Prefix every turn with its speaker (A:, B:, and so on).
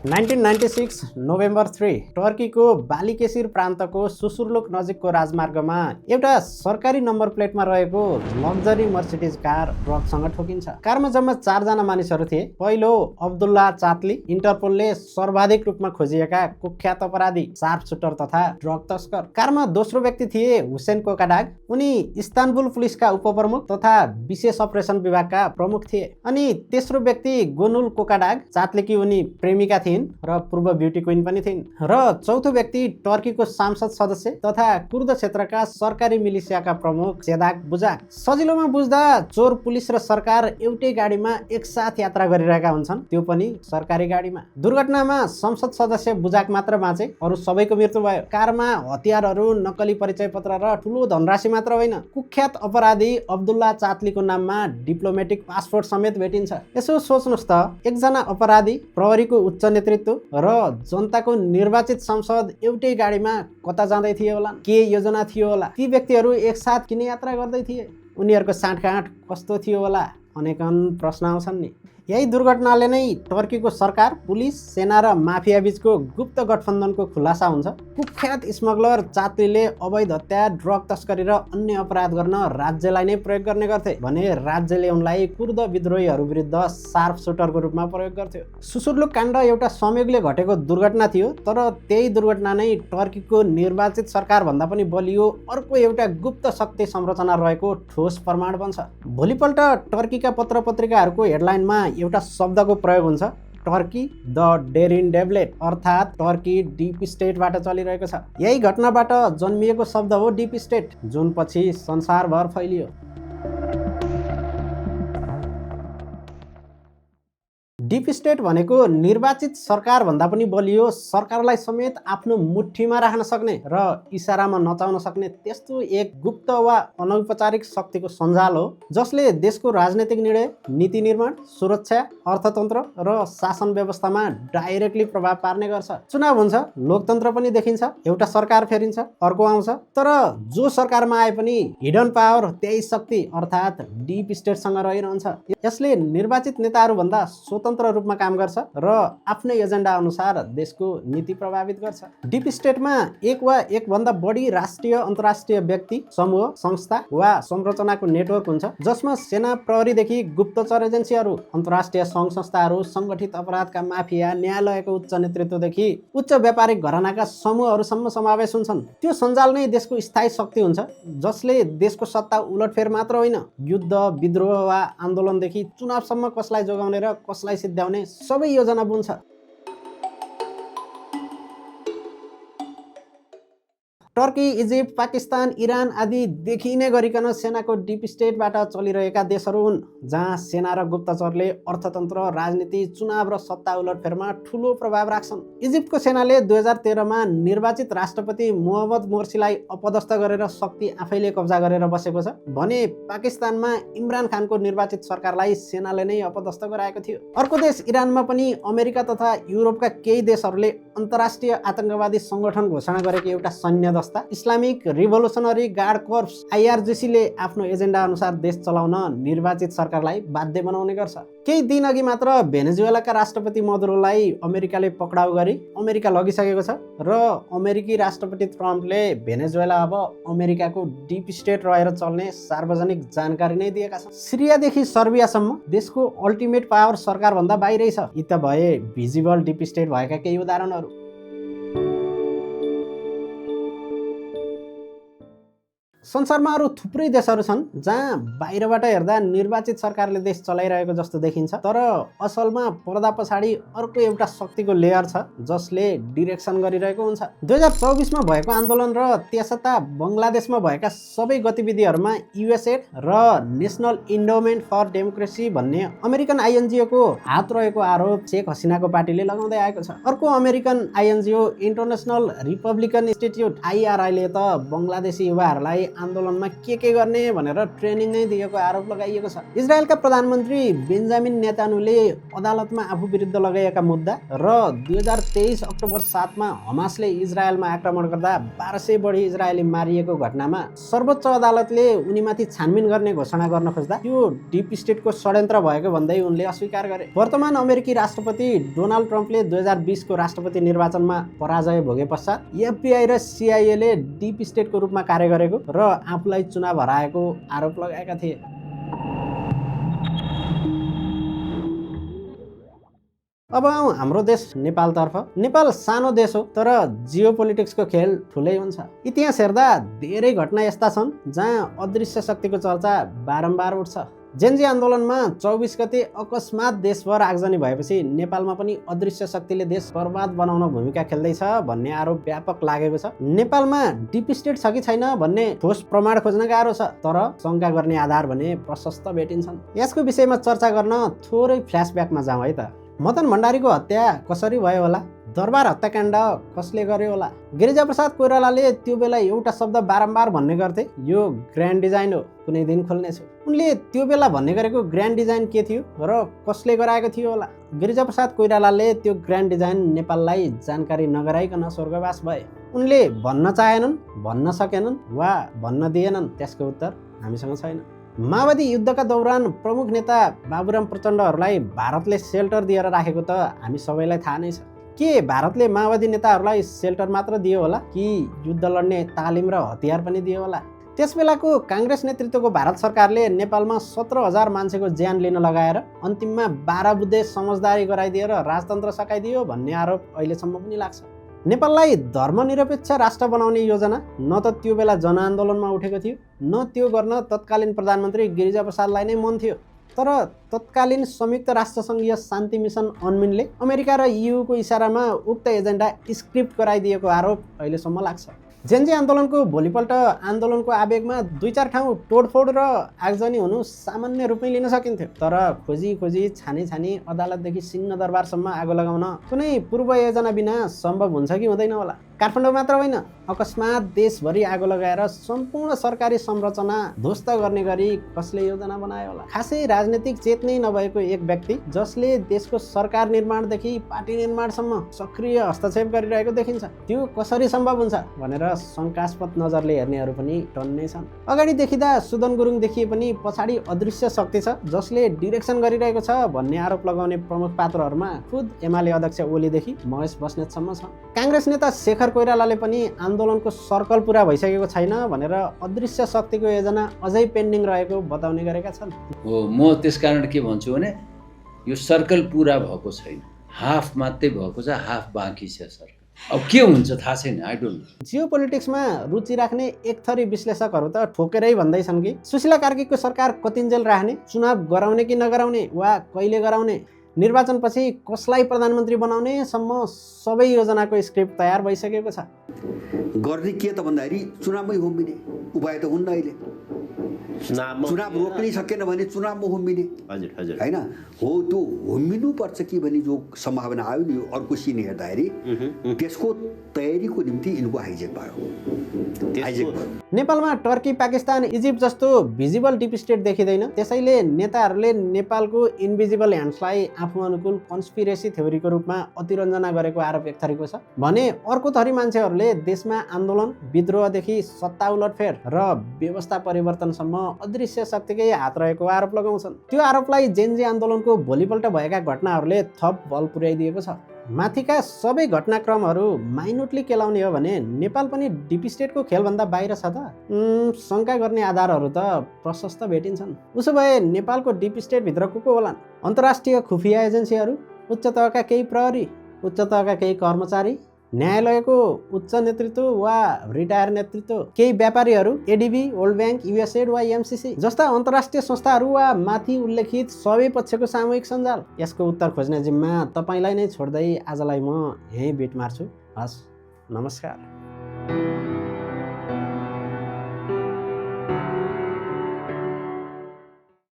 A: 1996 November 3 टर्कीको बालिकेसिर प्रान्तको सुसुर्लुक नजिकको राजमार्गमा एउटा सरकारी नम्बर प्लेटमा रहेको लग्जरी मर्सिडिज कार ट्रकसँग ठोकिन्छ। कारमा जम्मा 4 जना मानिसहरू थिए। पहिलो अब्दुल्ला चातली, इन्टरपोलले सर्वाधिक रूपमा खोजिएका कुख्यात अपराधी, शार्प सुटर तथा ड्रग तस्कर। कारमा दोस्रो व्यक्ति थिए हुसेन कोकाडाग, उनी इस्तानबुल पुलिसका उपप्रमुख तथा विशेष अपरेसन विभागका प्रमुख थिए। अनि तेस्रो व्यक्ति गोनुल कोकाडाग, चातलीकी उनी प्रेमिका थिइन् र पूर्व ब्युटी क्वीन पनि थिइन्। र चौथो व्यक्ति टर्कीको संसद सदस्य तथा कुर्द क्षेत्रका सरकारी मिलिसियाका प्रमुख सेदाक बुजाक। सजिलोमा बुझ्दा चोर, पुलिस र सरकार एउटै गाडीमा एकसाथ यात्रा गरिरहेका हुन्छन्, त्यो पनि सरकारी गाडीमा। दुर्घटनामा संसद सदस्य बुजाक मात्र बाँचे, अरू सबैको मृत्यु भयो। कारमा हतियारहरू, नक्कली परिचय पत्र र ठुलो धनराशि मात्र होइन, कुख्यात अपराधी अब्दुल्ला चातलीको नाममा डिप्लोमेटिक पासपोर्ट समेत भेटिन्छ। यसो सोच्नुस् त, एकजना अपराधी, प्रहरीको उच्च नेतृत्व र जनताको निर्वाचित संसद एउटै गाडीमा कता जाँदै थिए होला? के योजना थियो होला? ती व्यक्तिहरू एकसाथ किन यात्रा गर्दै थिए? उनीहरूको साँठगाँठ कस्तो थियो होला? अनेकन प्रश्न आउँछन् नि। यही दुर्घटनाले नै टर्कीको सरकार, पुलिस, सेना र माफिया बीचको गुप्त गठबन्धनको खुलासा हुन्छ। कुख्यात स्मगलर चातलीले अवैध हत्या, ड्रग तस्करी र अन्य अपराध गर्न राज्यलाई नै प्रयोग गर्ने गर्थे भने राज्यले उनलाई कुर्द विद्रोहीहरू विरुद्ध शार्प सुटरको रूपमा प्रयोग गर्थ्यो। सुसुर्लुक काण्ड एउटा संयोगले घटेको दुर्घटना थियो, तर त्यही दुर्घटना नै टर्कीको निर्वाचित सरकार भन्दा पनि बलियो अर्को एउटा गुप्त शक्ति संरचना रहेको ठोस प्रमाण बन्छ। भोलिपल्ट टर्कीका पत्र पत्रिकाहरूको हेडलाइनमा एउटा शब्दको प्रयोग हुन्छ, टर्की द डेरिन डेभलेट, अर्थात् टर्की डिप स्टेटबाट चलिरहेको छ। यही घटनाबाट जन्मिएको शब्द हो डिप स्टेट, जुन पछि संसारभर फैलियो। डिप स्टेट भनेको निर्वाचित सरकार भन्दा पनि बलियो, सरकारलाई समेत आफ्नो मुठ्ठीमा राख्न सक्ने र इसारामा नचाउन सक्ने त्यस्तो एक गुप्त वा अनौपचारिक शक्तिको सञ्जाल हो, जसले देशको राजनीतिक निर्णय, नीति निर्माण, सुरक्षा, अर्थतन्त्र र शासन व्यवस्थामा डाइरेक्टली प्रभाव पार्ने गर्छ। चुनाव हुन्छ, लोकतन्त्र पनि देखिन्छ, एउटा सरकार फेरिन्छ, अर्को आउँछ, तर जो सरकारमा आए पनि हिडन पावर, त्यही शक्ति अर्थात् डिप स्टेटसँग रहिरहन्छ। यसले निर्वाचित नेताहरूभन्दा स्वतन्त्र रूपमा काम गर्छ र आफ्नै एजेन्डा अनुसार देशको नीति प्रभावित गर्छ। डिप स्टेटमा एक वा एक भन्दा बढी राष्ट्रिय, अन्तर्राष्ट्रिय व्यक्ति, समूह, संस्था वा संरचनाको नेटवर्क हुन्छ, जसमा सेना, प्रहरीदेखि गुप्तचर एजेन्सीहरू, अन्तर्राष्ट्रिय सङ्घ संस्थाहरू, सङ्गठित अपराधका माफिया, न्यायालयको उच्च नेतृत्वदेखि उच्च व्यापारिक घरानाका समूहहरूसम्म समावेश हुन्छन्। त्यो सञ्जाल नै देशको स्थायी शक्ति हुन्छ, जसले देशको सत्ता उलटफेर मात्र होइन, युद्ध, विद्रोह वा आन्दोलनदेखि चुनावसम्म कसलाई जोगाउने र कसलाई सिद्ध्याउने सबै योजना बुन्छ। टर्की, इजिप्ट, पाकिस्तान, इरान आदि देखिने गरिकन सेनाको डिप स्टेटबाट चलिरहेका देशहरू हुन्, जहाँ सेना र गुप्तचरले अर्थतन्त्र, राजनीति, चुनाव र सत्ता उलटफेरमा ठुलो प्रभाव राख्छन्। इजिप्टको सेनाले 2013 मा निर्वाचित राष्ट्रपति मोहम्मद मोर्सीलाई अपदस्थ गरेर शक्ति आफैले कब्जा गरेर बसेको छ भने पाकिस्तानमा इमरान खानको निर्वाचित सरकारलाई सेनाले नै अपदस्थ गराएको थियो। अर्को देश इरानमा पनि अमेरिका तथा युरोपका केही देशहरूले अन्तर्राष्ट्रिय आतंकवादी सङ्गठन घोषणा गरेको एउटा सैन्य Islamic revolutionary guard corpse IRGC ले आफ्नो एजेन्डा अनुसार देश चलाउन निर्वाचित सरकारलाई बाध्य बनाउने गर्छ। केही दिन अघि मात्र भेनेजुएलाका राष्ट्रपति मदुरोलाई अमेरिकाले पक्राउ गरी अमेरिका लगिसकेको छ र अमेरिकी राष्ट्रपति ट्रम्पले भेनेजुएला अब अमेरिकाको डिप स्टेट रहेर चल्ने सार्वजनिक जानकारी नै दिएका छन्। सिरियादेखि सर्बियासम्म देशको अल्टिमेट पावर सरकारभन्दा बाहिरै छ। यी त भए भिजिबल डिप स्टेट भएका केही उदाहरणहरू। संसारमा अरू थुप्रै देशहरू छन् जहाँ बाहिरबाट हेर्दा निर्वाचित सरकारले देश चलाइरहेको जस्तो देखिन्छ, तर असलमा पर्दा पछाडि अर्को एउटा शक्तिको लेयर छ जसले डिरेक्सन गरिरहेको हुन्छ। 2024 मा भएको आन्दोलन र त्यसता बङ्गलादेशमा भएका सबै गतिविधिहरूमा युएसएड र नेसनल इन्डोमेन्ट फर डेमोक्रेसी भन्ने अमेरिकन INGO को हात रहेको आरोप शेख हसिनाको पार्टीले लगाउँदै आएको छ। अर्को American INGO international Republican institute IRI ले त बङ्गलादेशी युवाहरूलाई आन्दोलनमा के गर्ने भनेर ट्रेनिङ नै दिएको आरोप लगाइएको छ। इजरायलका प्रधानमन्त्री बेन्जामिन नेतान्याहुले अदालतमा आफू विरुद्ध लगाएका मुद्दा र 2023 अक्टोबर 7 मा हमासले इजरायलमा आक्रमण गर्दा 1200 बढी इजरायली मारिएको घटनामा सर्वोच्च अदालतले उनीमाथि छानबिन गर्ने घोषणा गर्न खोज्दा त्यो डीप स्टेटको षड्यन्त्र भएको भन्दै उनले अस्वीकार गरे। वर्तमान अमेरिकी राष्ट्रपति डोनाल्ड ट्रम्पले 2020 को राष्ट्रपति निर्वाचनमा पराजय भोगे पश्चात FBI र CIA ले डीप स्टेटको रूपमा कार्य गरेको र आफूलाई चुनाव हराएको आरोप लगाएका थिए। अब आउँ हाम्रो देश नेपालतर्फ। नेपाल सानो देश हो तर जियोपोलिटिक्सको खेल ठुलै हुन्छ। इतिहास हेर्दा धेरै घटना यस्ता छन् जहाँ अदृश्य शक्तिको चर्चा बारम्बार उठ्छ। जेन्जी आन्दोलनमा 24 गते अकस्मात देशभर आगजनी भएपछि नेपालमा पनि अदृश्य शक्तिले देश बर्बाद बनाउन भूमिका खेल्दैछ भन्ने आरोप व्यापक लागेको छ। नेपालमा डीप स्टेट छ कि छैन भन्ने ठोस प्रमाण खोज्न गाह्रो छ, तर शंका गर्ने आधार भने प्रशस्त भेटिन्छन्। यसको विषयमा चर्चा गर्न थोरै फ्ल्यासब्याकमा जाउँ है त। मदन भण्डारीको हत्या कसरी भयो होला? दरबार हत्याकाण्ड कसले गर्यो होला? गिरिजाप्रसाद कोइरालाले त्यो बेला एउटा शब्द बारम्बार भन्ने गर्थे, यो ग्रान्ड डिजाइन हो, कुनै दिन खोल्नेछु। उनले त्यो बेला भन्ने गरेको ग्रान्ड डिजाइन के थियो र कसले गराएको थियो होला? गिरिजाप्रसाद कोइरालाले त्यो ग्रान्ड डिजाइन नेपाललाई जानकारी नगराइकन स्वर्गवास भए। उनले भन्न चाहेनन्, भन्न सकेनन् वा भन्न दिएनन्, त्यसको उत्तर हामीसँग छैन। माओवादी युद्धका दौरान प्रमुख नेता बाबुराम प्रचण्डहरूलाई भारतले सेल्टर दिएर राखेको त हामी सबैलाई थाहा नै छ। के भारतले माओवादी नेताहरूलाई सेल्टर मात्र दियो होला कि युद्ध लड्ने तालिम र हतियार पनि दियो होला? त्यसबेलाको काङ्ग्रेस नेतृत्वको भारत सरकारले नेपालमा 17,000 मान्छेको ज्यान लिन लगाएर अन्तिममा 12 बुद्धे समझदारी गराइदिएर राजतन्त्र सकाइदियो भन्ने आरोप अहिलेसम्म पनि लाग्छ। नेपाललाई धर्मनिरपेक्ष राष्ट्र बनाउने योजना न त त्यो बेला जनआन्दोलनमा उठेको थियो, न त्यो गर्न तत्कालीन प्रधानमन्त्री गिरिजाप्रसादलाई नै मन थियो। तर तत्कालीन संयुक्त राष्ट्रसङ्घीय शान्ति मिसन अनमिनले अमेरिका र EU को इसारामा उक्त एजेन्डा स्क्रिप्ट गराइदिएको आरोप अहिलेसम्म लाग्छ। जेन्जी आन्दोलनको भोलिपल्ट आन्दोलनको आवेगमा 2-4 ठाउँ तोडफोड र आगजनी हुनु सामान्य रूपमै लिन सकिन्थ्यो, तर खोजी छानी अदालतदेखि सिंहदरबारसम्म आगो लगाउन कुनै पूर्व योजना बिना सम्भव हुन्छ कि हुँदैन होला? काठमाडौँ मात्र होइन, अकस्मात देशभरि आगो लगाएर सम्पूर्ण सरकारी संरचना ध्वस्त गर्ने गरी कसले योजना बनायो होला? खासै राजनीतिक चेत नै नभएको एक व्यक्ति जसले देशको सरकार निर्माणदेखि पार्टी निर्माणसम्म सक्रिय हस्तक्षेप गरिरहेको देखिन्छ, त्यो कसरी सम्भव हुन्छ भनेर शङ्कास्पद नजरले हेर्नेहरू पनि टन्नै छन्। अगाडि देखिँदा सुदन गुरुङ देखिए पनि पछाडि अदृश्य शक्ति छ जसले डिरेक्सन गरिरहेको छ भन्ने आरोप लगाउने प्रमुख पात्रहरूमा खुद एमाले अध्यक्ष ओलीदेखि महेश बस्नेतसम्म छ। काङ्ग्रेस नेता शेखर कोइरालाले पनि आन्दोलनको सर्कल पुरा भइसकेको छैन भनेर अदृश्य शक्तिको योजना अझै पेन्डिङ रहेको बताउने गरेका छन्।
B: म त्यसकारण के भन्छु भने यो सर्कल पुरा भएको छैन, हाफ मात्रै भएको छ, हाफ बाँकी छ सर्कल। अब के हुन्छ थाहा छैन, आई डोन्ट नो।
A: जियोपोलिटिक्समा रुचि राख्ने एक थरी विश्लेषकहरू त ठोकेरै भन्दैछन् कि सुशीला कार्कीको सरकार कतिन्जेल राख्ने, चुनाव गराउने कि नगराउने वा कहिले गराउने, निर्वाचनपछि कसलाई प्रधानमन्त्री बनाउनेसम्म सबै योजनाको स्क्रिप्ट तयार भइसकेको छ।
C: गर्ने के त भन्दाखेरि चुनावमै होमिने उपाय त हुन्न। अहिले चुनाव रोक्नै सकेन भने चुनावमा होमिने होइन हो, त्यो होमिनु पर्छ कि भन्ने जो सम्भावना आयो नि अर्को सिन हेर्दाखेरि त्यसको तयारीको निम्ति यिनको हाइजेक भयो।
A: नेपालमा टर्की, पाकिस्तान, इजिप्ट जस्तो भिजिबल डिप स्टेट देखिँदैन, त्यसैले नेताहरूले नेपालको इन्भिजिबल ह्यान्ड्सलाई आफू अनुकूल कन्स्पिरेसी थ्योरीको रूपमा अतिरञ्जना गरेको आरोप एक थरीको छ भने अर्को थरी मान्छेहरूले देशमा आन्दोलन, विद्रोहदेखि सत्ता उलटफेर र व्यवस्था परिवर्तनसम्म अदृश्य शक्तिकै हात रहेको आरोप लगाउँछन्। त्यो आरोपलाई जेन्जी आन्दोलनको भोलिपल्ट भएका घटनाहरूले थप बल पुर्याइदिएको छ। माथिका सबै घटनाक्रमहरू माइन्युटली केलाउने हो भने नेपाल पनि डिप स्टेटको खेलभन्दा बाहिर छ त? शङ्का गर्ने आधारहरू त प्रशस्त भेटिन्छन्। उसो भए नेपालको डिप स्टेटभित्र को होलान्? अन्तर्राष्ट्रिय खुफिया एजेन्सीहरू, उच्च तहका केही प्रहरी, उच्च तहका केही कर्मचारी, न्यायालयको उच्च नेतृत्व वा रिटायर नेतृत्व, केही व्यापारीहरू, एडिबी, वर्ल्ड ब्याङ्क, युएसएड वा एमसिसी जस्ता अन्तर्राष्ट्रिय संस्थाहरू वा माथि उल्लेखित सबै पक्षको सामूहिक सञ्जाल? यसको उत्तर खोज्ने जिम्मा तपाईँलाई नै छोड्दै आजलाई म यहीँ बिट मार्छु। हस्, नमस्कार।